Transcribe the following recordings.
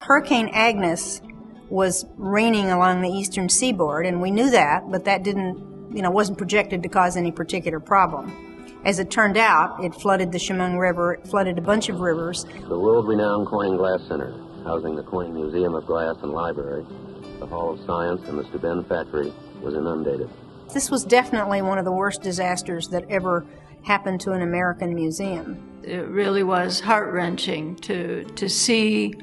Hurricane Agnes was raining along the eastern seaboard, and we knew that, but that wasn't projected to cause any particular problem. As it turned out, it flooded the Chemung River, it flooded a bunch of rivers. The world-renowned Corning Glass Center, housing the Corning Museum of Glass and Library, the Hall of Science, and the Steuben factory, was inundated. This was definitely one of the worst disasters that ever happened to an American museum. It really was heart-wrenching to see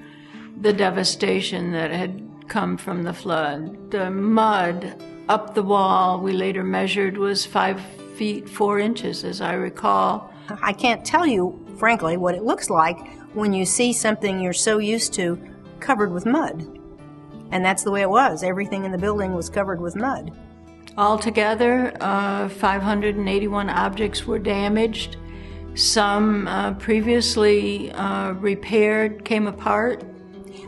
the devastation that had come from the flood. The mud up the wall, we later measured, was 5 feet 4 inches, as I recall. I can't tell you, frankly, what it looks like when you see something you're so used to covered with mud. And that's the way it was. Everything in the building was covered with mud. Altogether, 581 objects were damaged. Some previously repaired came apart.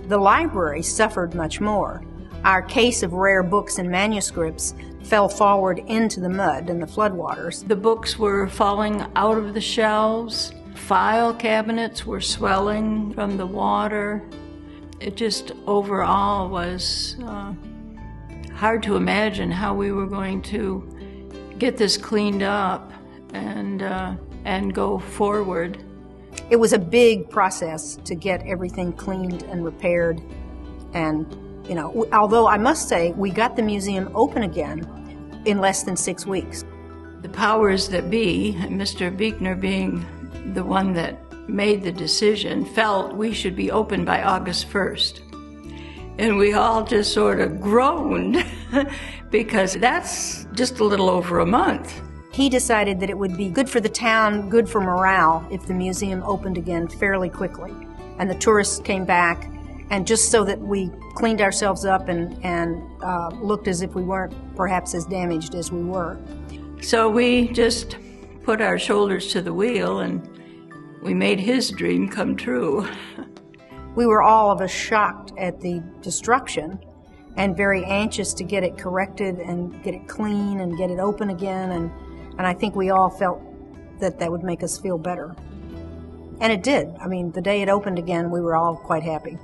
The library suffered much more. Our case of rare books and manuscripts fell forward into the mud and the floodwaters. The books were falling out of the shelves. File cabinets were swelling from the water. It just overall was hard to imagine how we were going to get this cleaned up and go forward. It was a big process to get everything cleaned and repaired. And, although I must say, we got the museum open again in less than 6 weeks. The powers that be, Mr. Buechner being the one that made the decision, felt we should be open by August 1st. And we all just sort of groaned because that's just a little over a month. He decided that it would be good for the town, good for morale, if the museum opened again fairly quickly. And the tourists came back, and just so that we cleaned ourselves up and looked as if we weren't perhaps as damaged as we were. So we just put our shoulders to the wheel, and we made his dream come true. We were all of us shocked at the destruction and very anxious to get it corrected and get it clean and get it open again. And I think we all felt that that would make us feel better. And it did. I mean, the day it opened again, we were all quite happy.